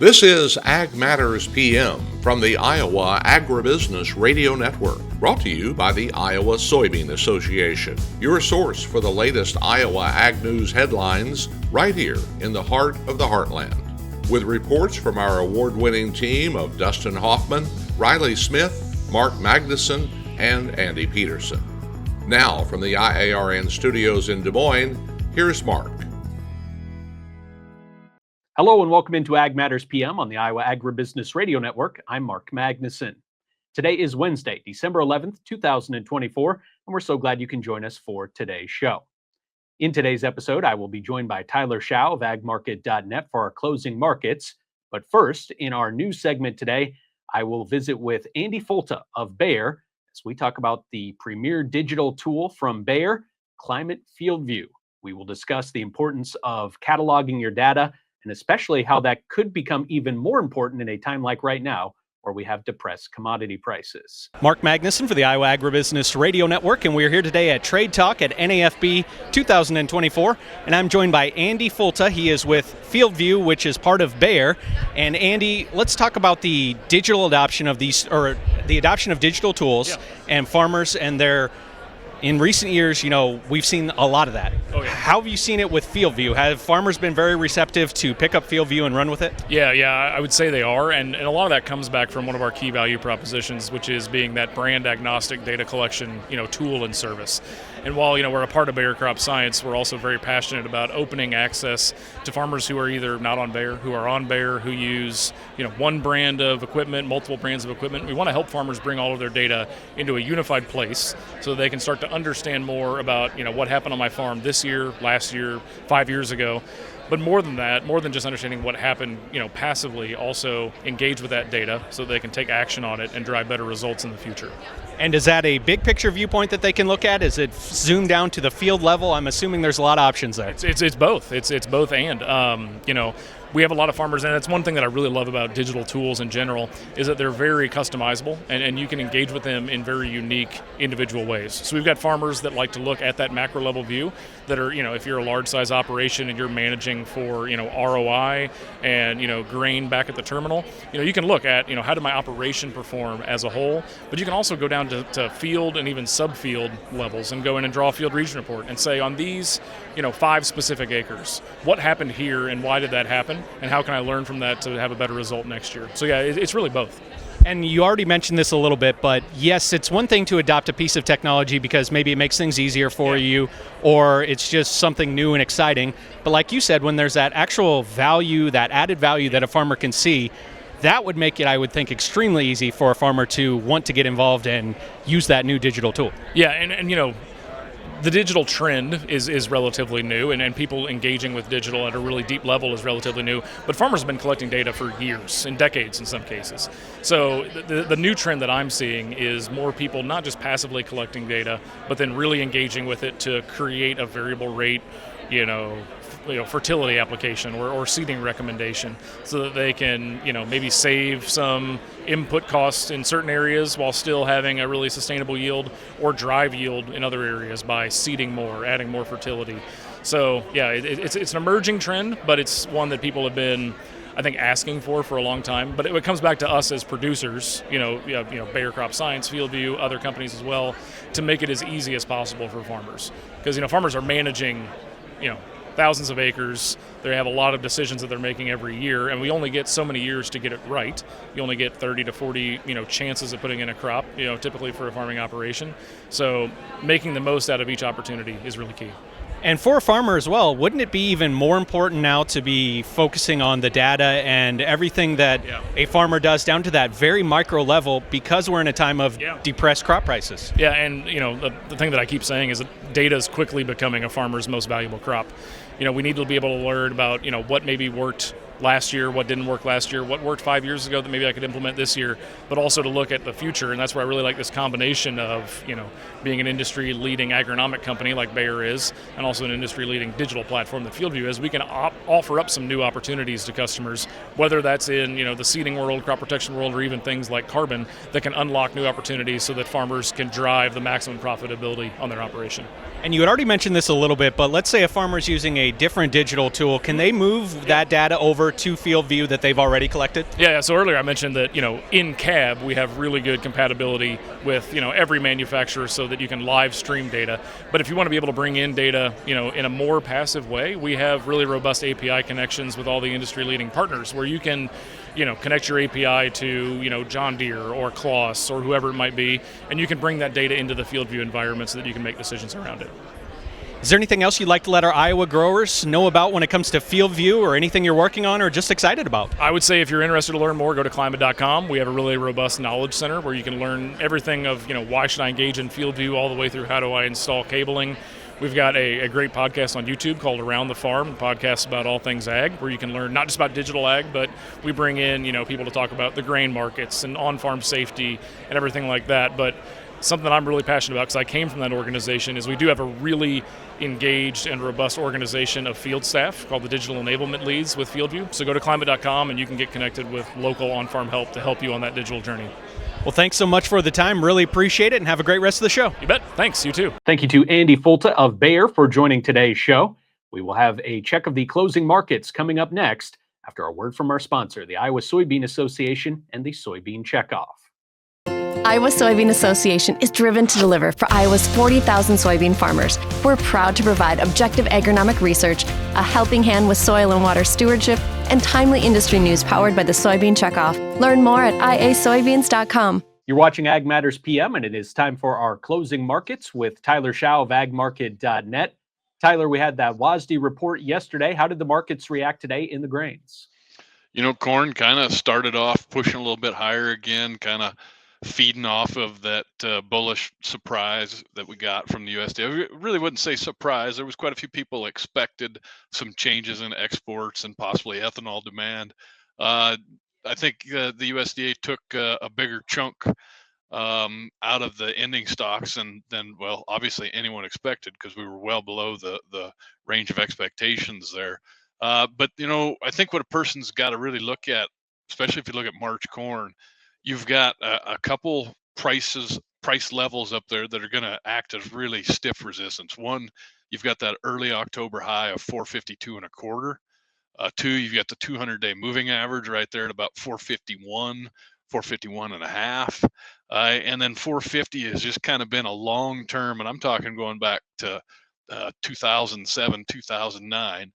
This is Ag Matters PM from the Iowa Agribusiness Radio Network, brought to you by the Iowa Soybean Association, your source for the latest Iowa ag news headlines right here in the heart of the heartland. With reports from our award-winning team of Dustin Hoffman, Riley Smith, Mark Magnuson, and Andy Peterson. Now, from the IARN studios in Des Moines, here's Mark. Hello and welcome into Ag Matters PM on the Iowa Agribusiness Radio Network. I'm Mark Magnuson. Today is Wednesday, December 11th, 2024, and we're so glad you can join us for today's show. In today's episode, I will be joined by Tyler Schau of agmarket.net for our closing markets. But first, in our news segment today, I will visit with Andy Folta of Bayer as we talk about the premier digital tool from Bayer, Climate Field View. We will discuss the importance of cataloging your data and especially how that could become even more important in a time like right now, where we have depressed commodity prices. Mark Magnuson for the Iowa Agribusiness Radio Network, and we're here today at Trade Talk at NAFB 2024, and I'm joined by Andy Folta. He is with FieldView, which is part of Bayer. And Andy, let's talk about the digital adoption of these, or the adoption of digital tools and farmers and their. In recent years, we've seen a lot of that. Oh, yeah. How have you seen it with FieldView? Have farmers been very receptive to pick up FieldView and run with it? Yeah, I would say they are, and a lot of that comes back from one of our key value propositions, which is being that brand agnostic data collection, tool and service. And while, we're a part of Bayer Crop Science, we're also very passionate about opening access to farmers who are either not on Bayer, who are on Bayer, who use, one brand of equipment, multiple brands of equipment. We want to help farmers bring all of their data into a unified place so they can start to understand more about, what happened on my farm this year, last year, 5 years ago. But more than that, more than just understanding what happened, passively, also engage with that data so they can take action on it and drive better results in the future. And is that a big picture viewpoint that they can look at? Is it zoomed down to the field level? I'm assuming there's a lot of options there. It's both. It's both and. We have a lot of farmers, and that's one thing that I really love about digital tools in general, is that they're very customizable, and you can engage with them in very unique individual ways. So we've got farmers that like to look at that macro level view that are, if you're a large size operation and you're managing for, ROI and, grain back at the terminal, you can look at, how did my operation perform as a whole, but you can also go down to field and even subfield levels and go in and draw a field region report and say on these, 5 specific acres, what happened here and why did that happen? And how can I learn from that to have a better result next year? So yeah, it's really both. And you already mentioned this a little bit, but yes, it's one thing to adopt a piece of technology because maybe it makes things easier for you, or it's just something new and exciting. But like you said, when there's that actual value, that added value that a farmer can see, that would make it, I would think, extremely easy for a farmer to want to get involved and use that new digital tool. Yeah, and the digital trend is relatively new, and people engaging with digital at a really deep level is relatively new. But farmers have been collecting data for years, and decades in some cases. So the new trend that I'm seeing is more people not just passively collecting data, but then really engaging with it to create a variable rate, fertility application or seeding recommendation so that they can, maybe save some input costs in certain areas while still having a really sustainable yield, or drive yield in other areas by seeding more, adding more fertility. So yeah, it's an emerging trend, but it's one that people have been, I think, asking for a long time. But it comes back to us as producers, Bayer Crop Science, FieldView, other companies as well, to make it as easy as possible for farmers. Because, farmers are managing, thousands of acres. They have a lot of decisions that they're making every year, and we only get so many years to get it right. You only get 30 to 40, chances of putting in a crop, typically for a farming operation. So making the most out of each opportunity is really key. And for a farmer as well, wouldn't it be even more important now to be focusing on the data and everything that a farmer does down to that very micro level, because we're in a time of depressed crop prices? Yeah, and the thing that I keep saying is that data is quickly becoming a farmer's most valuable crop. We need to be able to learn about, what maybe worked last year, what didn't work last year, what worked 5 years ago that maybe I could implement this year, but also to look at the future. And that's where I really like this combination of, being an industry-leading agronomic company like Bayer is, and also an industry-leading digital platform that FieldView is. We can offer up some new opportunities to customers, whether that's in, the seeding world, crop protection world, or even things like carbon that can unlock new opportunities so that farmers can drive the maximum profitability on their operation. And you had already mentioned this a little bit, but let's say a farmer is using a different digital tool. Can they move that data over to FieldView that they've already collected? Yeah, so earlier I mentioned that, in cab we have really good compatibility with, every manufacturer so that you can live stream data. But if you want to be able to bring in data, in a more passive way, we have really robust API connections with all the industry leading partners where you can, connect your API to, John Deere or Kloss or whoever it might be, and you can bring that data into the FieldView environment so that you can make decisions around it. Is there anything else you'd like to let our Iowa growers know about when it comes to FieldView or anything you're working on or just excited about? I would say if you're interested to learn more, go to climate.com. We have a really robust knowledge center where you can learn everything of, why should I engage in FieldView all the way through how do I install cabling. We've got a great podcast on YouTube called Around the Farm, a podcast about all things ag, where you can learn not just about digital ag, but we bring in, people to talk about the grain markets and on-farm safety and everything like that. But something that I'm really passionate about, because I came from that organization, is we do have a really engaged and robust organization of field staff called the Digital Enablement Leads with FieldView. So go to climate.com and you can get connected with local on-farm help to help you on that digital journey. Well, thanks so much for the time. Really appreciate it, and have a great rest of the show. You bet. Thanks. You too. Thank you to Andy Folta of Bayer for joining today's show. We will have a check of the closing markets coming up next after a word from our sponsor, the Iowa Soybean Association and the Soybean Checkoff. Iowa Soybean Association is driven to deliver for Iowa's 40,000 soybean farmers. We're proud to provide objective agronomic research, a helping hand with soil and water stewardship, and timely industry news powered by the Soybean Checkoff. Learn more at iasoybeans.com. You're watching Ag Matters PM, and it is time for our closing markets with Tyler Schau of agmarket.net. Tyler, we had that WASDE report yesterday. How did the markets react today in the grains? Corn kind of started off pushing a little bit higher again, kind of feeding off of that bullish surprise that we got from the USDA. I really wouldn't say surprise. There was quite a few people expected some changes in exports and possibly ethanol demand. I think the USDA took a bigger chunk out of the ending stocks than well, obviously anyone expected, because we were well below the range of expectations there. But I think what a person's got to really look at, especially if you look at March corn, you've got a couple price levels up there that are going to act as really stiff resistance. One, you've got that early October high of 452 and a quarter. Two, you've got the 200-day moving average right there at about 451 and a half. And then 450 has just kind of been a long term, and I'm talking going back to 2007, 2009,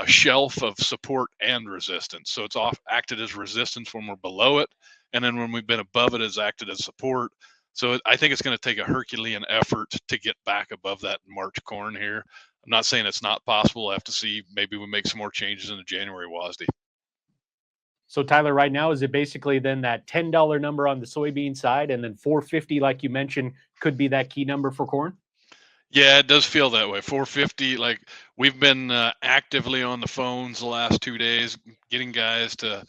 shelf of support and resistance. So it's acted as resistance when we're below it, and then when we've been above it, has acted as support. So I think it's going to take a Herculean effort to get back above that March corn here. I'm not saying it's not possible. I have to see. Maybe we make some more changes in the January WASDE. So Tyler, right now, is it basically then that $10 number on the soybean side, and then 450, like you mentioned, could be that key number for corn? Yeah, it does feel that way. 450, like we've been actively on the phones the last 2 days, getting guys to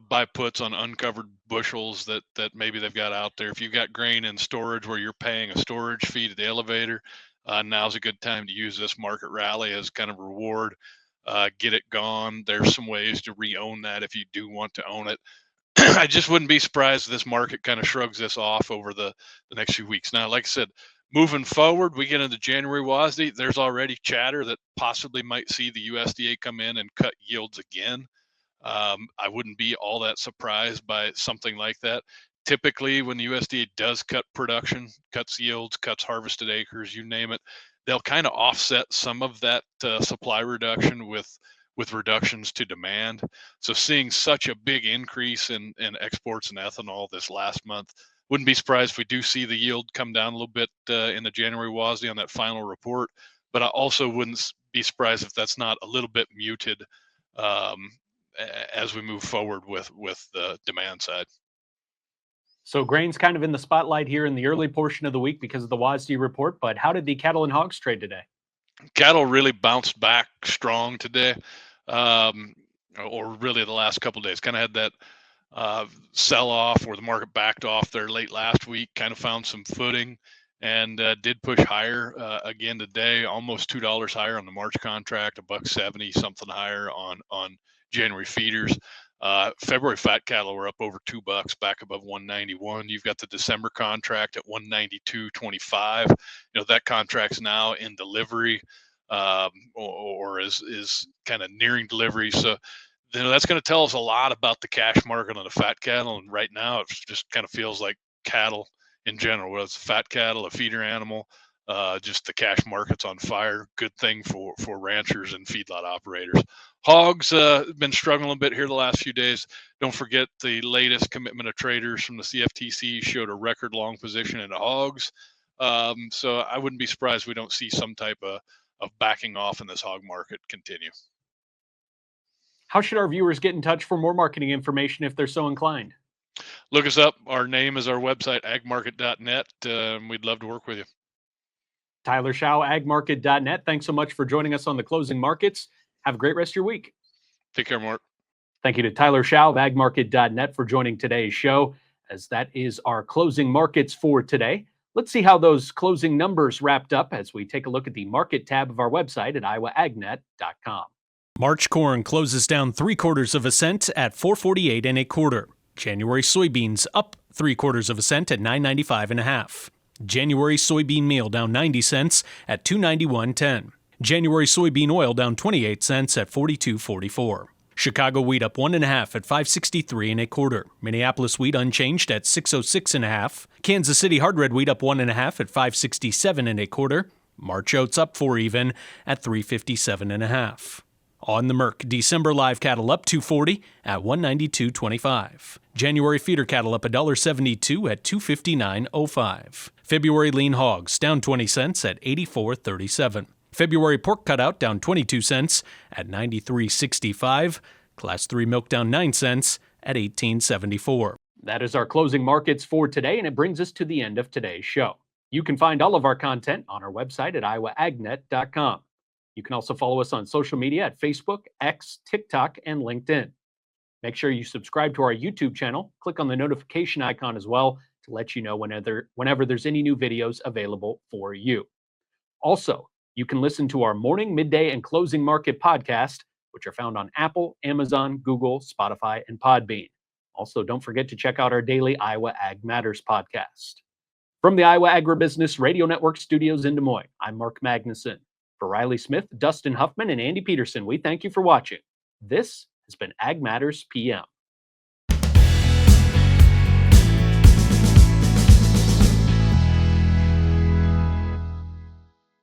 buy puts on uncovered bushels that maybe they've got out there. If you've got grain in storage where you're paying a storage fee to the elevator, now's a good time to use this market rally as kind of reward. Get it gone. There's some ways to re-own that if you do want to own it. I just wouldn't be surprised if this market kind of shrugs this off over the next few weeks. Now, like I said, moving forward, we get into January WASDE, there's already chatter that possibly might see the USDA come in and cut yields again. I wouldn't be all that surprised by something like that. Typically, when the USDA does cut production, cuts yields, cuts harvested acres, you name it, they'll kind of offset some of that supply reduction with reductions to demand. So seeing such a big increase in exports and ethanol this last month, wouldn't be surprised if we do see the yield come down a little bit in the January WASDE on that final report. But I also wouldn't be surprised if that's not a little bit muted as we move forward with the demand side. So grain's kind of in the spotlight here in the early portion of the week because of the WASDE report, but how did the cattle and hogs trade today? Cattle really bounced back strong today, or really the last couple of days. Kind of had that sell-off where the market backed off there late last week, kind of found some footing, and did push higher again today, almost $2 higher on the March contract, $1.70, something higher on January feeders. February fat cattle were up over $2, back above 191. You've got the December contract at 192.25. That contract's now in delivery, or is kind of nearing delivery. So that's going to tell us a lot about the cash market on the fat cattle. And right now, it just kind of feels like cattle in general, whether it's fat cattle, a feeder animal, just the cash market's on fire. Good thing for ranchers and feedlot operators. Hogs been struggling a bit here the last few days. Don't forget the latest commitment of traders from the CFTC showed a record long position in the hogs. So I wouldn't be surprised if we don't see some type of backing off in this hog market continue. How should our viewers get in touch for more marketing information if they're so inclined? Look us up. Our name is our website, agmarket.net. We'd love to work with you. Tyler Schau, agmarket.net. Thanks so much for joining us on the Closing Markets. Have a great rest of your week. Take care, Mark. Thank you to Tyler Schau of agmarket.net for joining today's show, as that is our Closing Markets for today. Let's see how those closing numbers wrapped up as we take a look at the market tab of our website at iowaagnet.com. March corn closes down 0.75 cents at $4.48 1/4. January soybeans up 0.75 cents at $9.95 1/2. January soybean meal down 90 cents at $2.91.10. January soybean oil down 28 cents at $42.44. Chicago wheat up 1.5 at $5.63 1/4. Minneapolis wheat unchanged at $6.06 1/2. Kansas City hard red wheat up 1.5 at $5.67 1/4. March oats up 4 even at $3.57 1/2. On the Merc, December live cattle up $2.40 at $192.25. January feeder cattle up $1.72 at $259.05. February lean hogs down 20 cents at $84.37. February pork cutout down 22 cents at $93.65. Class 3 milk down 9 cents at $18.74. That is our Closing Markets for today, and it brings us to the end of today's show. You can find all of our content on our website at iowaagnet.com. You can also follow us on social media at Facebook, X, TikTok, and LinkedIn. Make sure you subscribe to our YouTube channel. Click on the notification icon as well to let you know whenever there's any new videos available for you. Also, you can listen to our morning, midday, and closing market podcast, which are found on Apple, Amazon, Google, Spotify, and Podbean. Also, don't forget to check out our daily Iowa Ag Matters podcast. From the Iowa Agribusiness Radio Network studios in Des Moines, I'm Mark Magnuson. For Riley Smith, Dustin Huffman, and Andy Peterson, we thank you for watching. This has been Ag Matters PM.